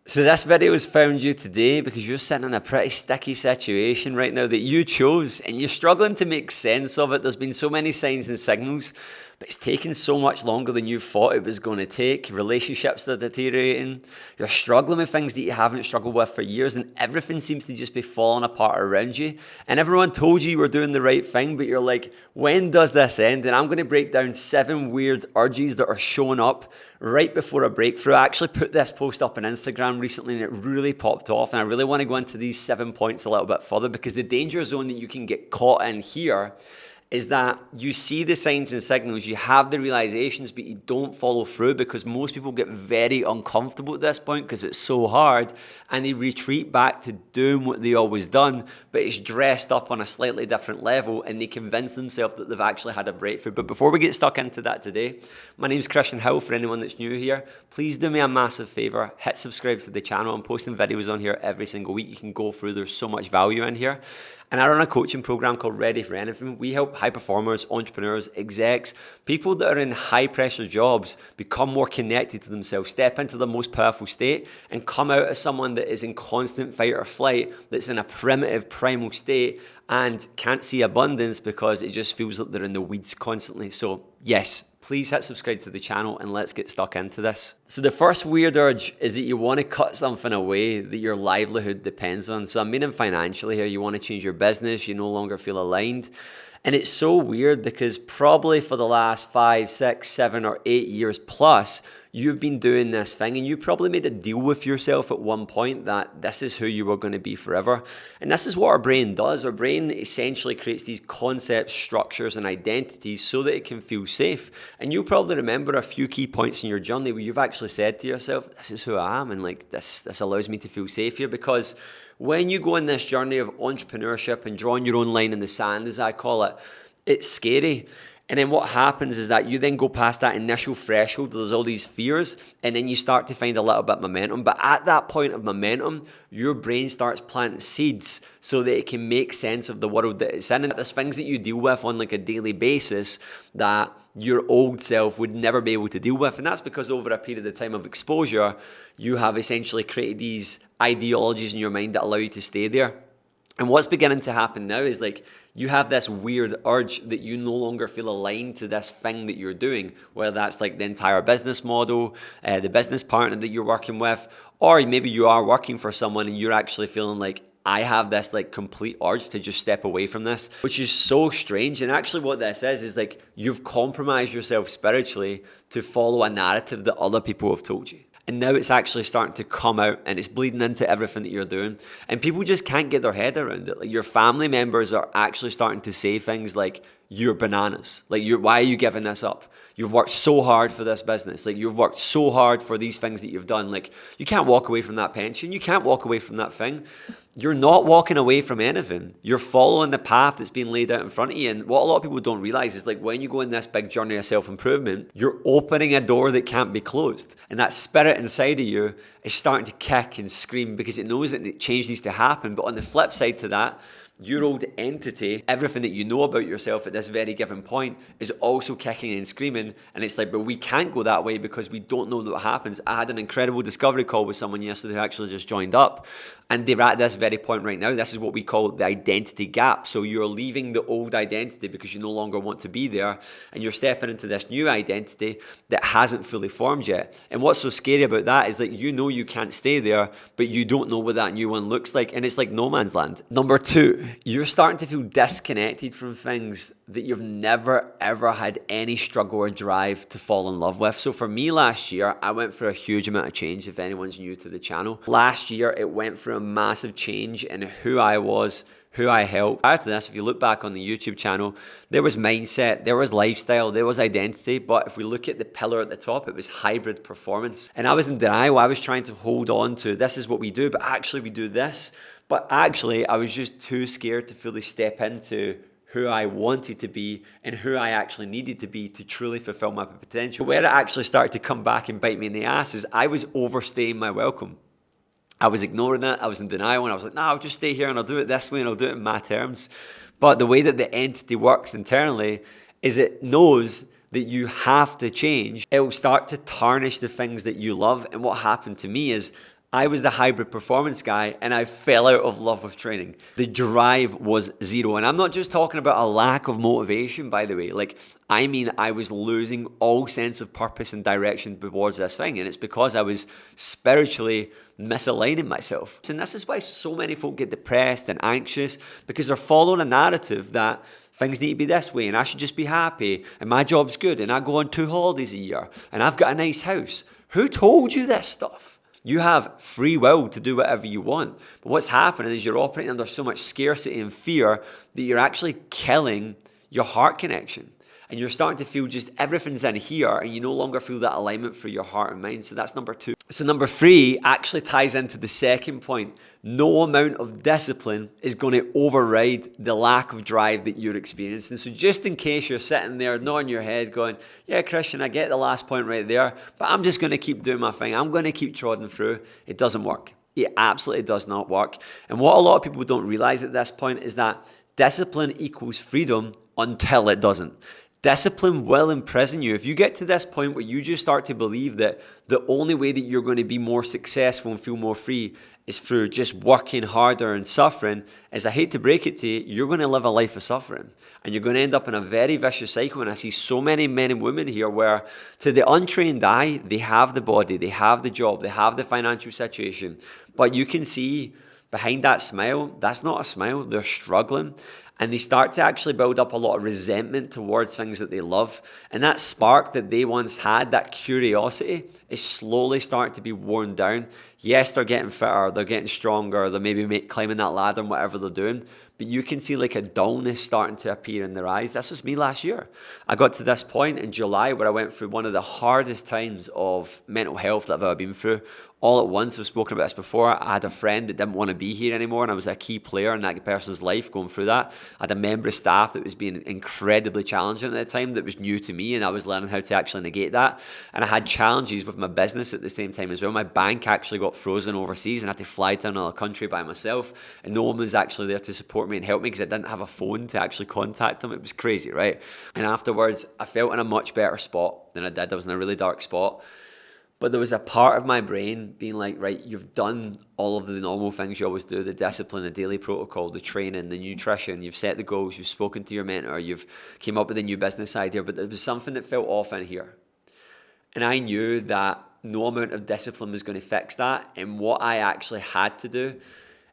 So this video has found you today because you're sitting in a pretty sticky situation right now that you chose and you're struggling to make sense of it. There's been so many signs and signals, but it's taken so much longer than you thought it was going to take. Relationships are deteriorating. You're struggling with things that you haven't struggled with for years, and everything seems to just be falling apart around you. And everyone told you were doing the right thing, but you're like, when does this end? And I'm going to break down 7 weird urges that are showing up right before a breakthrough. I actually put this post up on Instagram recently and it really popped off, and I really want to go into these 7 points a little bit further because the danger zone that you can get caught in here is that you see the signs and signals, you have the realizations, but you don't follow through because most people get very uncomfortable at this point because it's so hard and they retreat back to doing what they always done, but it's dressed up on a slightly different level and they convince themselves that they've actually had a breakthrough. But before we get stuck into that today, my name's Kristian. For anyone that's new here, please do me a massive favor, hit subscribe to the channel. I'm posting videos on here every single week. You can go through, there's so much value in here. And I run a coaching program called Ready for Anything. We help high performers, entrepreneurs, execs, people that are in high pressure jobs become more connected to themselves, step into the most powerful state and come out as someone that is in constant fight or flight, that's in a primitive primal state and can't see abundance because it just feels like they're in the weeds constantly. So yes, please hit subscribe to the channel and let's get stuck into this. So the first weird urge is that you want to cut something away that your livelihood depends on. So I'm meaning financially here. You want to change your business. You no longer feel aligned. And it's so weird because probably for the last 5, 6, 7, or 8 years plus, you've been doing this thing and you probably made a deal with yourself at one point that this is who you were going to be forever. And this is what our brain does. Our brain essentially creates these concepts, structures, and identities so that it can feel safe. And you'll probably remember a few key points in your journey where you've actually said to yourself, this is who I am, and like this allows me to feel safe here. Because when you go on this journey of entrepreneurship and drawing your own line in the sand, as I call it, it's scary. And then what happens is that you then go past that initial threshold, there's all these fears, and then you start to find a little bit of momentum. But at that point of momentum, your brain starts planting seeds so that it can make sense of the world that it's in. And there's things that you deal with on like a daily basis that your old self would never be able to deal with. And that's because over a period of time of exposure, you have essentially created these ideologies in your mind that allow you to stay there. And what's beginning to happen now is like you have this weird urge that you no longer feel aligned to this thing that you're doing, whether that's like the entire business model, the business partner that you're working with, or maybe you are working for someone and you're actually feeling like, I have this like complete urge to just step away from this, which is so strange. And actually what this is like you've compromised yourself spiritually to follow a narrative that other people have told you. And now it's actually starting to come out and it's bleeding into everything that you're doing. And people just can't get their head around it. Like your family members are actually starting to say things like, you're bananas. Like, why are you giving this up? You've worked so hard for this business. Like, you've worked so hard for these things that you've done. Like, you can't walk away from that pension. You can't walk away from that thing. You're not walking away from anything. You're following the path that's being laid out in front of you. And what a lot of people don't realize is like when you go in this big journey of self-improvement, you're opening a door that can't be closed. And that spirit inside of you is starting to kick and scream because it knows that change needs to happen. But on the flip side to that, your old entity, everything that you know about yourself at this very given point is also kicking and screaming. And it's like, but we can't go that way because we don't know what happens. I had an incredible discovery call with someone yesterday who actually just joined up. And they're at this very point right now. This is what we call the identity gap. So you're leaving the old identity because you no longer want to be there. And you're stepping into this new identity that hasn't fully formed yet. And what's so scary about that is that you know you can't stay there, but you don't know what that new one looks like. And it's like no man's land. Number 2, you're starting to feel disconnected from things that you've never, ever had any struggle or drive to fall in love with. So for me last year, I went through a huge amount of change, if anyone's new to the channel. Last year, it went through a massive change in who I was, who I helped. Prior to this, if you look back on the YouTube channel, there was mindset, there was lifestyle, there was identity. But if we look at the pillar at the top, it was hybrid performance. And I was in denial. I was trying to hold on to this is what we do, but actually we do this. But actually, I was just too scared to fully step into who I wanted to be and who I actually needed to be to truly fulfill my potential. Where it actually started to come back and bite me in the ass is I was overstaying my welcome. I was ignoring it. I was in denial and I was like, I'll just stay here and I'll do it this way and I'll do it in my terms. But the way that the entity works internally is it knows that you have to change. It will start to tarnish the things that you love. And what happened to me is I was the hybrid performance guy and I fell out of love with training. The drive was zero. And I'm not just talking about a lack of motivation, by the way. Like, I mean, I was losing all sense of purpose and direction towards this thing. And it's because I was spiritually misaligning myself. And this is why so many folk get depressed and anxious, because they're following a narrative that things need to be this way and I should just be happy and my job's good and I go on 2 holidays a year and I've got a nice house. Who told you this stuff? You have free will to do whatever you want. But what's happening is you're operating under so much scarcity and fear that you're actually killing your heart connection. And you're starting to feel just everything's in here and you no longer feel that alignment for your heart and mind. So that's number 2. So number 3 actually ties into the second point. No amount of discipline is going to override the lack of drive that you're experiencing. So just in case you're sitting there nodding your head going, yeah, Kristian, I get the last point right there, but I'm just going to keep doing my thing. I'm going to keep trotting through. It doesn't work. It absolutely does not work. And what a lot of people don't realize at this point is that discipline equals freedom until it doesn't. Discipline will imprison you. If you get to this point where you just start to believe that the only way that you're going to be more successful and feel more free is through just working harder and suffering, as I hate to break it to you, you're going to live a life of suffering. And you're going to end up in a very vicious cycle. And I see so many men and women here where, to the untrained eye, they have the body, they have the job, they have the financial situation. But you can see behind that smile, that's not a smile. They're struggling. And they start to actually build up a lot of resentment towards things that they love. And that spark that they once had, that curiosity, is slowly starting to be worn down. Yes, they're getting fitter, they're getting stronger, they're maybe climbing that ladder and whatever they're doing. But you can see like a dullness starting to appear in their eyes. This was me last year. I got to this point in July where I went through one of the hardest times of mental health that I've ever been through. All at once, I've spoken about this before. I had a friend that didn't want to be here anymore, and I was a key player in that person's life going through that. I had a member of staff that was being incredibly challenging at the time that was new to me, and I was learning how to actually negate that. And I had challenges with my business at the same time as well. My bank actually got frozen overseas, and I had to fly to another country by myself, and no one was actually there to support me and help me because I didn't have a phone to actually contact them. It was crazy, right? And afterwards, I felt in a much better spot than I did. I was in a really dark spot. But there was a part of my brain being like, right, you've done all of the normal things you always do, the discipline, the daily protocol, the training, the nutrition, you've set the goals, you've spoken to your mentor, you've came up with a new business idea, but there was something that felt off in here. And I knew that no amount of discipline was going to fix that. And what I actually had to do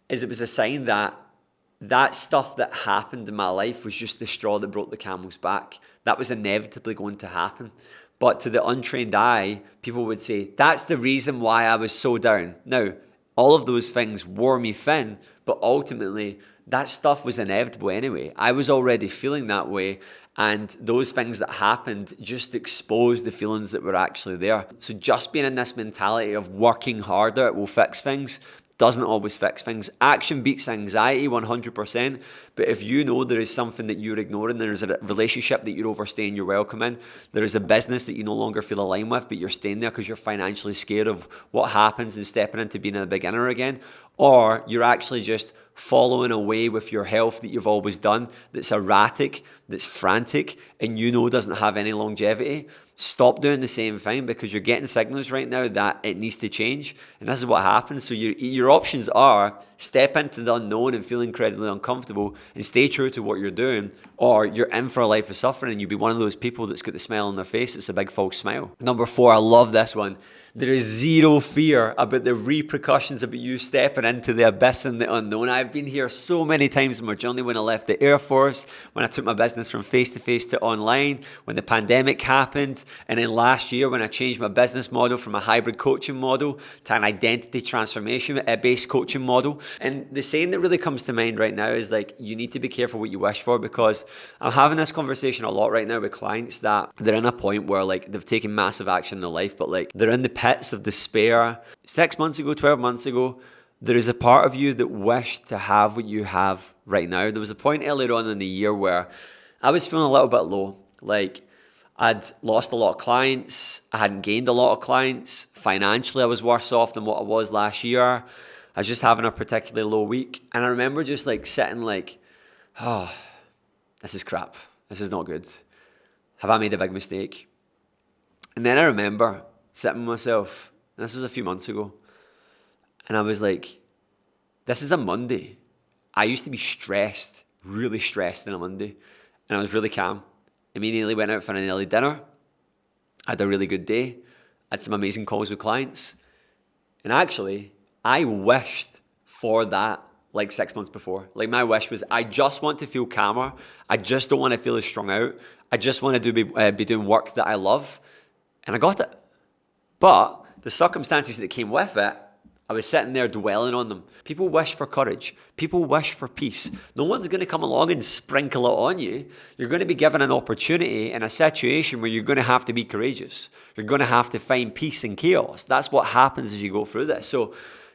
is it was a sign that that stuff that happened in my life was just the straw that broke the camel's back. That was inevitably going to happen. But to the untrained eye, people would say, that's the reason why I was so down. Now, all of those things wore me thin, but ultimately, that stuff was inevitable anyway. I was already feeling that way, and those things that happened just exposed the feelings that were actually there. So just being in this mentality of working harder, it will fix things, doesn't always fix things. Action beats anxiety 100%. But if you know there is something that you're ignoring, there is a relationship that you're overstaying your welcome in, there is a business that you no longer feel aligned with, but you're staying there because you're financially scared of what happens and stepping into being a beginner again, or you're actually just following away with your health that you've always done, that's erratic, that's frantic, and you know doesn't have any longevity, stop doing the same thing because you're getting signals right now that it needs to change. And this is what happens. So your options are step into the unknown and feel incredibly uncomfortable and stay true to what you're doing, or you're in for a life of suffering and you'll be one of those people that's got the smile on their face. It's a big false smile. Number 4, I love this one. There is zero fear about the repercussions about you stepping into the abyss and the unknown. I've been here so many times in my journey, when I left the Air Force, when I took my business from face-to-face to online, when the pandemic happened, and then last year when I changed my business model from a hybrid coaching model to an identity transformation-based coaching model. And the saying that really comes to mind right now is like, you need to be careful what you wish for, because I'm having this conversation a lot right now with clients that they're in a point where like they've taken massive action in their life, but like they're in the pits of despair. 6 months ago, 12 months ago, there is a part of you that wished to have what you have right now. There was a point earlier on in the year where I was feeling a little bit low. Like I'd lost a lot of clients. I hadn't gained a lot of clients. Financially, I was worse off than what I was last year. I was just having a particularly low week. And I remember just like sitting like, oh, this is crap. This is not good. Have I made a big mistake? And then I remember sitting with myself, and this was a few months ago, And I was like, this is a Monday. I used to be stressed, really stressed on a Monday. And I was really calm. Immediately went out for an early dinner. Had a really good day. Had some amazing calls with clients. And actually, I wished for that like 6 months before. Like my wish was, I just want to feel calmer. I just don't want to feel as strung out. I just want to be doing work that I love. And I got it. But the circumstances that came with it, I was sitting there dwelling on them. People wish for courage. People wish for peace. No one's going to come along and sprinkle it on you. You're going to be given an opportunity in a situation where you're going to have to be courageous. You're going to have to find peace in chaos. That's what happens as you go through this. So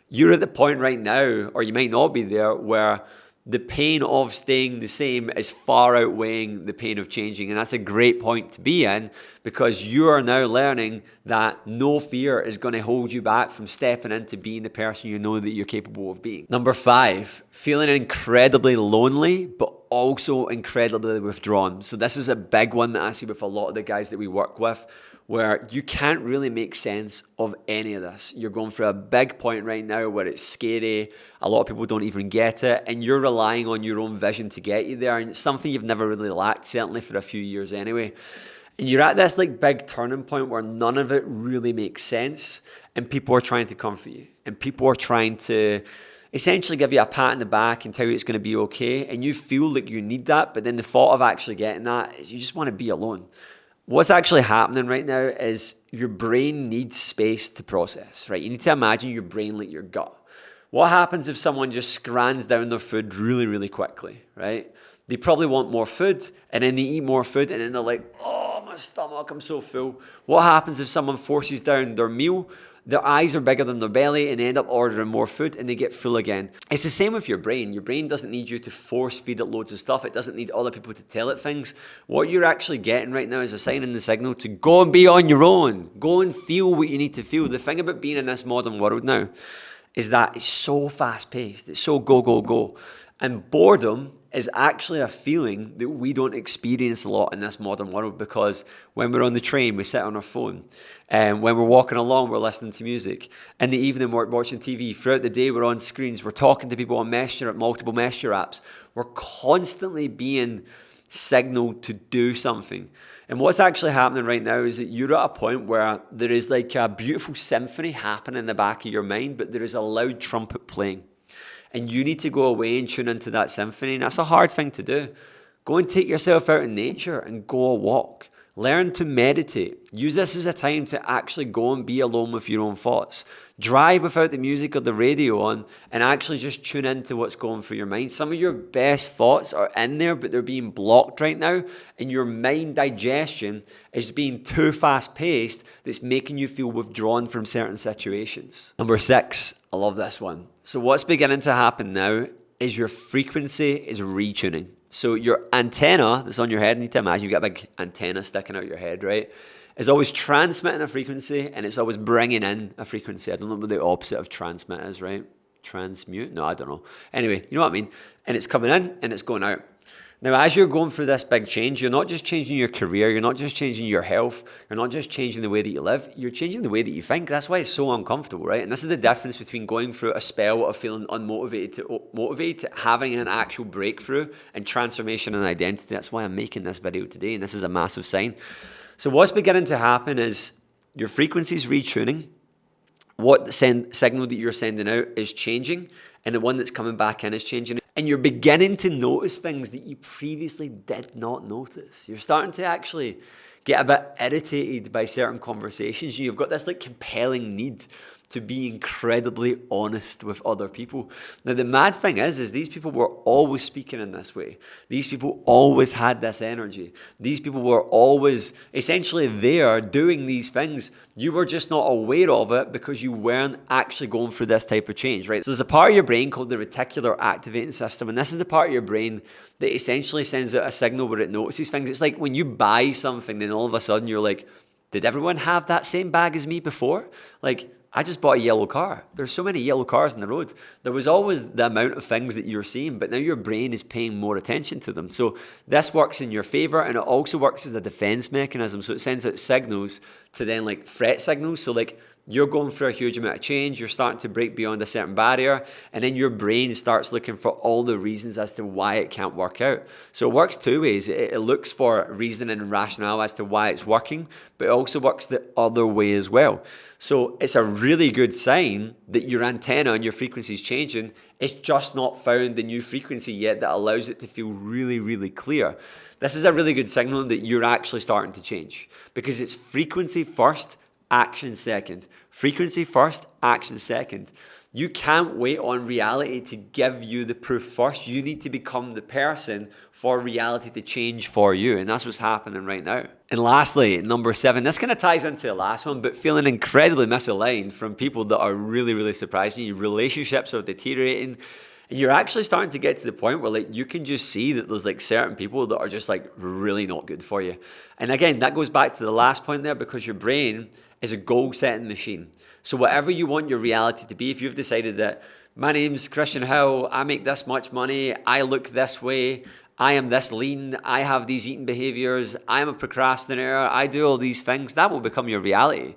you're at the point right now, or you might not be there, where the pain of staying the same is far outweighing the pain of changing. And that's a great point to be in, because you are now learning that no fear is going to hold you back from stepping into being the person you know that you're capable of being. Number 5, feeling incredibly lonely, but also incredibly withdrawn. So this is a big one that I see with a lot of the guys that we work with, where you can't really make sense of any of this. You're going through a big point right now where it's scary. A lot of people don't even get it, and you're relying on your own vision to get you there. And it's something you've never really lacked, certainly for a few years anyway. And you're at this like big turning point where none of it really makes sense, and people are trying to comfort you, and people are trying to essentially give you a pat on the back and tell you it's going to be okay. And you feel like you need that, but then the thought of actually getting that is you just want to be alone. What's actually happening right now is your brain needs space to process, right? You need to imagine your brain like your gut. What happens if someone just scrans down their food really, really quickly, right? They probably want more food, and then they eat more food, and then they're like, oh, my stomach, I'm so full. What happens if someone forces down their meal? Their eyes are bigger than their belly, and they end up ordering more food, and they get full again. It's the same with your brain. Your brain doesn't need you to force feed it loads of stuff. It doesn't need other people to tell it things. What you're actually getting right now is a sign in the signal to go and be on your own. Go and feel what you need to feel. The thing about being in this modern world now is that it's so fast-paced. It's so go, go, go. And boredom is actually a feeling that we don't experience a lot in this modern world, because when we're on the train, we sit on our phone. And when we're walking along, we're listening to music. In the evening, we're watching TV. Throughout the day, we're on screens. We're talking to people on multiple messenger apps. We're constantly being signaled to do something. And what's actually happening right now is that you're at a point where there is like a beautiful symphony happening in the back of your mind, but there is a loud trumpet playing. And you need to go away and tune into that symphony. And that's a hard thing to do. Go and take yourself out in nature and go a walk. Learn to meditate. Use this as a time to actually go and be alone with your own thoughts. Drive without the music or the radio on, and actually just tune into what's going through your mind. Some of your best thoughts are in there, but they're being blocked right now. And your mind digestion is being too fast-paced that's making you feel withdrawn from certain situations. Number 6, I love this one. So what's beginning to happen now is your frequency is retuning. So your antenna that's on your head, you need to imagine you've got a big antenna sticking out your head, right? It's always transmitting a frequency, and it's always bringing in a frequency. I don't know what the opposite of transmit is, right? Transmute? No, I don't know. Anyway, you know what I mean? And it's coming in and it's going out. Now, as you're going through this big change, you're not just changing your career, you're not just changing your health, you're not just changing the way that you live, you're changing the way that you think. That's why it's so uncomfortable, right? And this is the difference between going through a spell of feeling unmotivated to motivated, to having an actual breakthrough and transformation and identity. That's why I'm making this video today, and this is a massive sign. So what's beginning to happen is your frequency is retuning, what the signal that you're sending out is changing, and the one that's coming back in is changing. And you're beginning to notice things that you previously did not notice. You're starting to actually get a bit irritated by certain conversations. You've got this like compelling need to be incredibly honest with other people. Now, the mad thing is these people were always speaking in this way. These people always had this energy. These people were always essentially there doing these things. You were just not aware of it because you weren't actually going through this type of change, right? So there's a part of your brain called the reticular activating system, and this is the part of your brain that essentially sends out a signal where it notices things. It's like when you buy something, then all of a sudden you're like, did everyone have that same bag as me before? Like, I just bought a yellow car. There's so many yellow cars on the road. There was always the amount of things that you're seeing, but now your brain is paying more attention to them. So this works in your favor, and it also works as a defense mechanism. So it sends out signals to then like threat signals. So like you're going through a huge amount of change, you're starting to break beyond a certain barrier, and then your brain starts looking for all the reasons as to why it can't work out. So it works two ways. It looks for reason and rationale as to why it's working, but it also works the other way as well. So it's a really good sign that your antenna and your frequency is changing. It's just not found the new frequency yet that allows it to feel really, really clear. This is a really good signal that you're actually starting to change, because it's frequency first, action second. Frequency first, action second. You can't wait on reality to give you the proof first. You need to become the person for reality to change for you. And that's what's happening right now. And lastly, number 7, this kind of ties into the last one, but feeling incredibly misaligned from people that are really, really surprising you. Your relationships are deteriorating. And you're actually starting to get to the point where like you can just see that there's like certain people that are just like really not good for you. And again, that goes back to the last point there, because your brain is a goal setting machine. So whatever you want your reality to be, if you've decided that my name's Kristian Hill, I make this much money, I look this way, I am this lean, I have these eating behaviors, I'm a procrastinator, I do all these things, that will become your reality.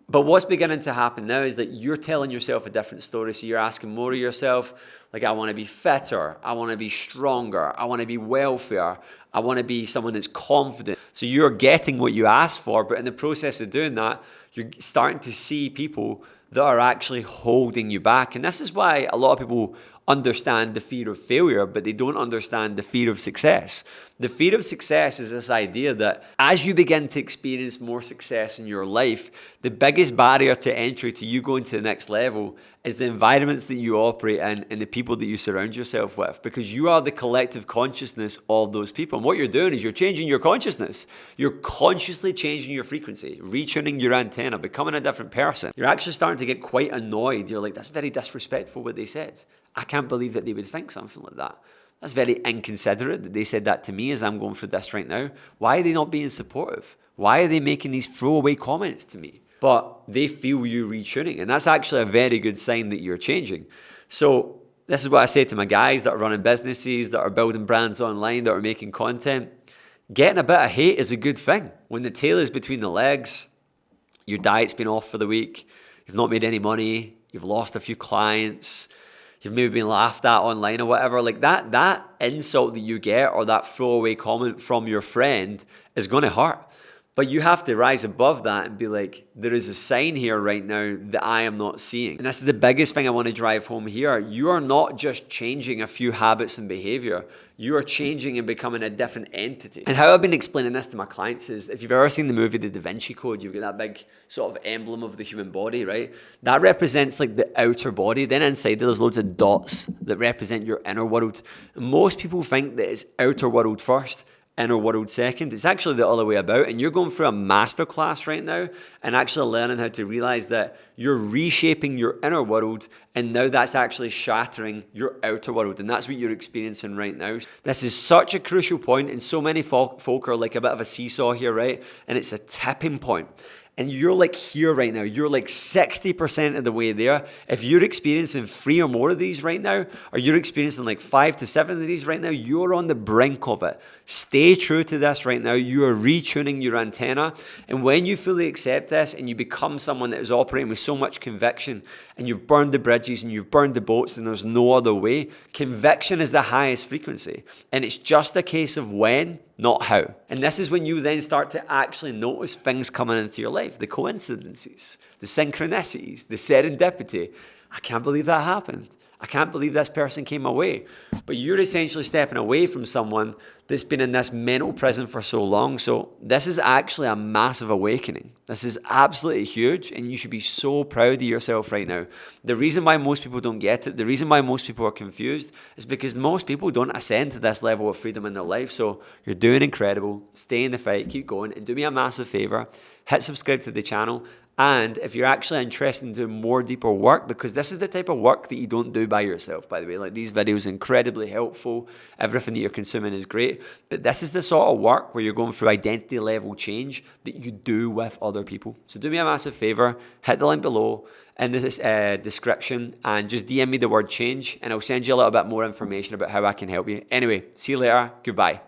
But what's beginning to happen now is that you're telling yourself a different story. So you're asking more of yourself, like, I want to be fitter, I want to be stronger, I want to be wealthier, I want to be someone that's confident. So you're getting what you asked for, but in the process of doing that, you're starting to see people that are actually holding you back. And this is why a lot of people understand the fear of failure, but they don't understand the fear of success. The fear of success is this idea that as you begin to experience more success in your life, the biggest barrier to entry to you going to the next level is the environments that you operate in and the people that you surround yourself with, because you are the collective consciousness of those people. And what you're doing is you're changing your consciousness. You're consciously changing your frequency, retuning your antenna, becoming a different person. You're actually starting to get quite annoyed. You're like, that's very disrespectful what they said. I can't believe that they would think something like that. That's very inconsiderate that they said that to me as I'm going through this right now. Why are they not being supportive? Why are they making these throwaway comments to me? But they feel you retuning, and that's actually a very good sign that you're changing. So this is what I say to my guys that are running businesses, that are building brands online, that are making content. Getting a bit of hate is a good thing. When the tail is between the legs, your diet's been off for the week, you've not made any money, you've lost a few clients, you've maybe been laughed at online or whatever, like that insult that you get or that throwaway comment from your friend is going to hurt. But you have to rise above that and be like, there is a sign here right now that I am not seeing. And this is the biggest thing I want to drive home here. You are not just changing a few habits and behavior. You are changing and becoming a different entity. And how I've been explaining this to my clients is, if you've ever seen the movie The Da Vinci Code, you've got that big sort of emblem of the human body, right? That represents like the outer body. Then inside there's loads of dots that represent your inner world. And most people think that it's outer world first, inner world second. It's actually the other way about, and you're going through a masterclass right now and actually learning how to realize that you're reshaping your inner world, and now that's actually shattering your outer world, and that's what you're experiencing right now. This is such a crucial point, and so many folk are like a bit of a seesaw here, right? And it's a tipping point. And you're like here right now, you're like 60% of the way there. If you're experiencing 3 or more of these right now, or you're experiencing like 5 to 7 of these right now, you're on the brink of it. Stay true to this right now. You are retuning your antenna. And when you fully accept this and you become someone that is operating with so much conviction, and you've burned the bridges and you've burned the boats and there's no other way, conviction is the highest frequency. And it's just a case of when, not how. And this is when you then start to actually notice things coming into your life, the coincidences, the synchronicities, the serendipity. I can't believe that happened. I can't believe this person came my way. But you're essentially stepping away from someone that's been in this mental prison for so long. So this is actually a massive awakening. This is absolutely huge, and you should be so proud of yourself right now. The reason why most people don't get it, the reason why most people are confused, is because most people don't ascend to this level of freedom in their life. So you're doing incredible. Stay in the fight, keep going, and do me a massive favor. Hit subscribe to the channel. And if you're actually interested in doing more deeper work, because this is the type of work that you don't do by yourself, by the way, like these videos are incredibly helpful. Everything that you're consuming is great. But this is the sort of work where you're going through identity level change that you do with other people. So do me a massive favor, hit the link below in the description and just DM me the word change, and I'll send you a little bit more information about how I can help you. Anyway, see you later. Goodbye.